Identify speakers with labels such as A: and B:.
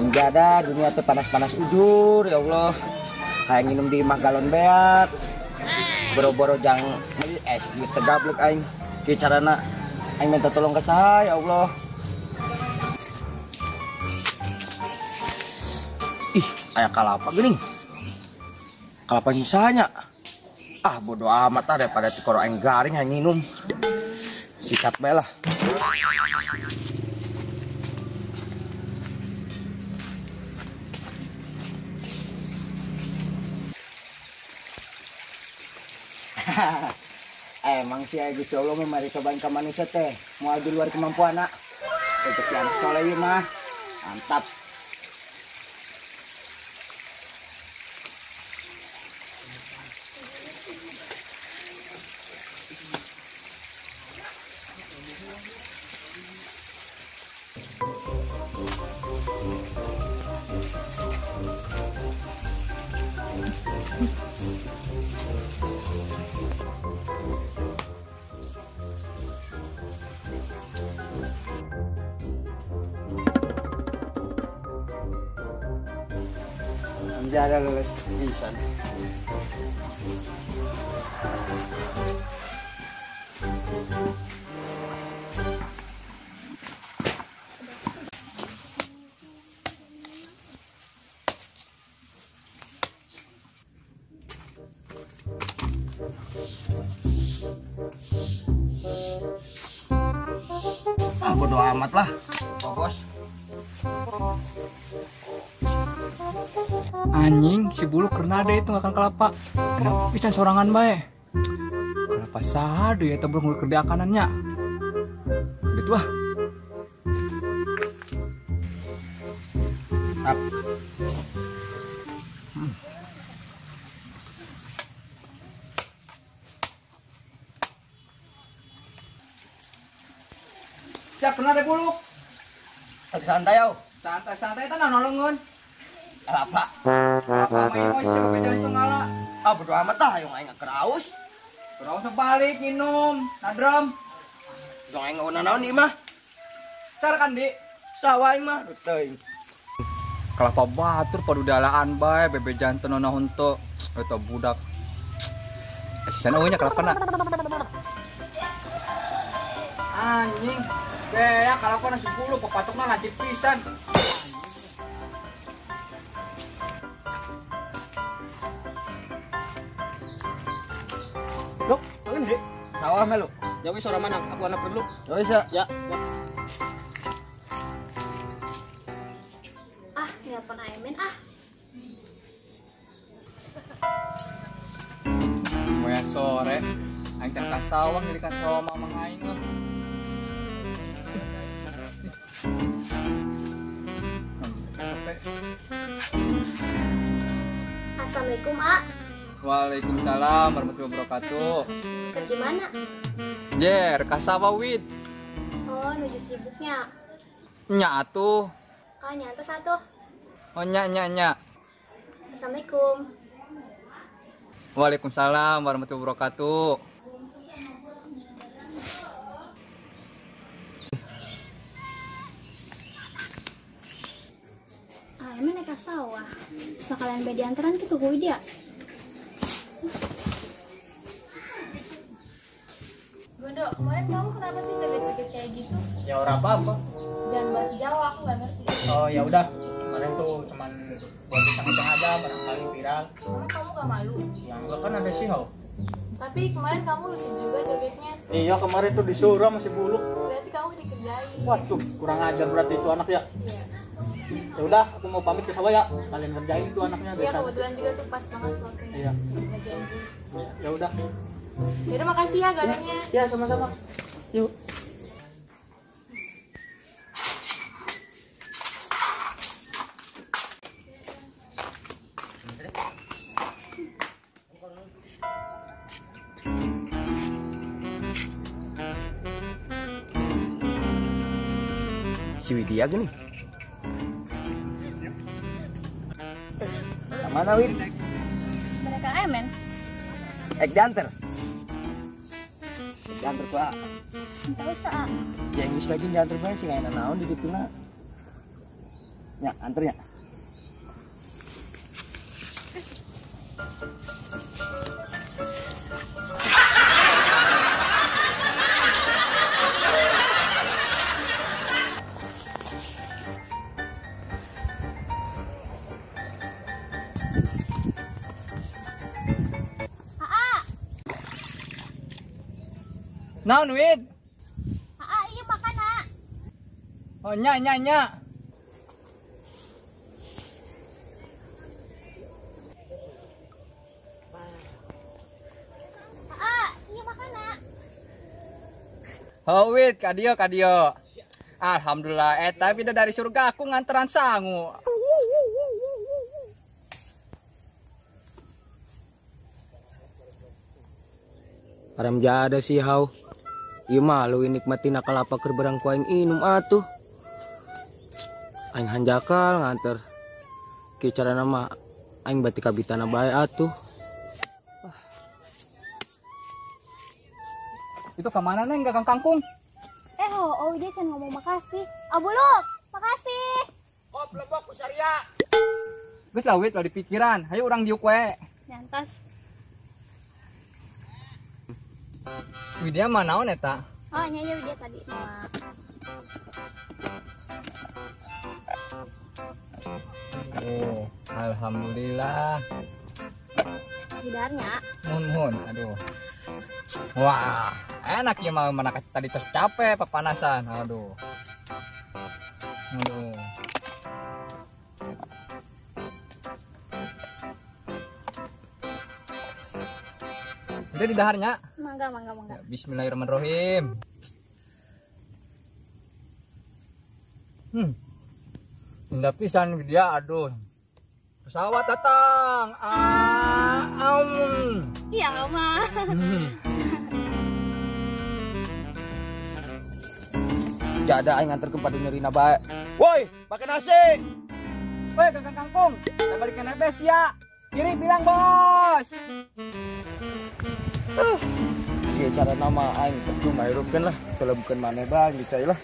A: Menjada dunia teh panas-panas ujur ya Allah. Kayak minum di mah galon beak. Boro-boro jang es di tegablek aing. Ki carana aing minta tolong ke saya ya Allah. Ih, aya kalapa geuning. Kalapa nyisanya. Ah, bodo amat ah daripada tikoro aing garing aing minum. Sikat bae lah. Emang sih Gusti Allah memari cobain ke manusia teh mau di luar kemampuan nak rezeki anak soleh mah mantap. Menjadi leles pisan. Ah, bodo amat lah, Bos.
B: Anjing, si bulu kena deh itu ngakan kelapa. Enak pisan sorangan bae. Kelapa sadu ya tebel ngul kerja kanannya. Gitu ah.
A: Tap.
B: Siap kena deh bulu.
A: Santai yo.
B: Santai-santai itu nolongun.
A: Kelapa.
B: Kelapa main mau siapa beda itu ngala.
A: Ah, bodo amat lah yang aing keraus.
B: Terus balik minum, nadram.
A: Dong aing naon ieu mah.
B: Car kan di
A: Sawah aing mah teuing.
B: kelapa batur padudalaan bae bebe janten naon teu eta budak. Sisana eueuh nya kelapana. Anjing, beak kelapa nasi bulu pepatokna lancip pisan.
A: Luk, alin deh. Sawah melu.
C: Ya wis ora manang, aku anak perlu.
A: Ya wis ya.
C: Ya.
D: Ah, nelpon Aimen ah.
B: Moya sore, aing teh ka sawah ngilikan sawah mamang aing mah.
D: Assalamualaikum, Ah.
B: Waalaikumsalam warahmatullahi wabarakatuh.
D: Kerja mana?
B: Jer, ka sawah wid.
D: Oh, nuju sibuknya.
B: Nya atuh.
D: Ah, nyata satu.
B: Oh nya.
D: Assalamualaikum.
B: Waalaikumsalam warahmatullahi wabarakatuh.
D: Aimen naik ke sawah. Sekalian bedi antaran gitu gue dia.
E: Gondo, kemarin kamu kenapa sih joget-joget kayak gitu?
C: Ya ora apa-apa.
E: Jangan bahasa Jawa, aku nggak ngerti.
C: Oh ya udah. Kemarin tuh cuman buat iseng-iseng aja barangkali viral.
E: Emang kamu gak malu?
C: Ya enggak kan ada sihau.
E: Tapi kemarin kamu lucu juga jogetnya.
C: Iya kemarin tuh disuruh masih bulu.
E: Berarti kamu dikerjain.
C: Waduh, kurang ajar berarti itu anak ya.
E: Iya.
C: Ya udah, aku mau pamit ke sawah ya. Kalian kerjain itu anaknya
E: Iya,
C: desa.
E: kebetulan juga tuh pas banget waktunya.
C: Iya.
E: Ngerjain gue.
C: Ya udah.
E: Yaudah, makasih ya galonnya.
C: Ya sama-sama. Yuk.
A: Si Widya gini. Mana Wid?
D: Mereka Aimen.
A: Ek janter. Ek janter ku.
D: Entah usah.
A: Ya geus kajin janter bae sing aya naon di dituna. Ya, anternya.
B: Naon Wid?
D: Iya makan nak.
B: Oh nya.
D: Iya makan nak.
B: Oh Wid, kadio. Alhamdulillah, tapi dari surga aku nganteran sangu.
A: Param jada sih hau. Ieu mah lu nikmatin kalapa keur berang ku aing inum atuh. Aing hanjakal nganter. Kieu carana mah aing bati kabitana bae atuh.
B: Itu kemana neng gagang kangkung?
D: Dia can ngomong makasih. Abuluk, makasih.
A: Kop lebok ku saria.
B: Geus lah Wid, lah di pikiran. Hayu urang diuk we.
D: Nyantas.
B: Widya mah naon eta?
D: Oh, nyaya dia tadi.
B: Oh, alhamdulillah.
D: Hidarnya.
B: Mun, aduh. Wah, enak ya mah mana tadi tos capek papanasan. Aduh. Udah di daharnya.
D: Mangga.
B: Bismillahirrahmanirrahim. Indah pisan dia, aduh. Pesawat datang.
D: Iya, Mama.
A: Jada aing nganter ke padu nyerina bae. Woi, pakai nasi.
B: Woi, gagang kangkung. Kita balikin nebes ya. Kiri bilang bos.
A: Kieu cara nama aing kudu mahirupkeun lah. Kalau bukan maneh bang, dicai lah.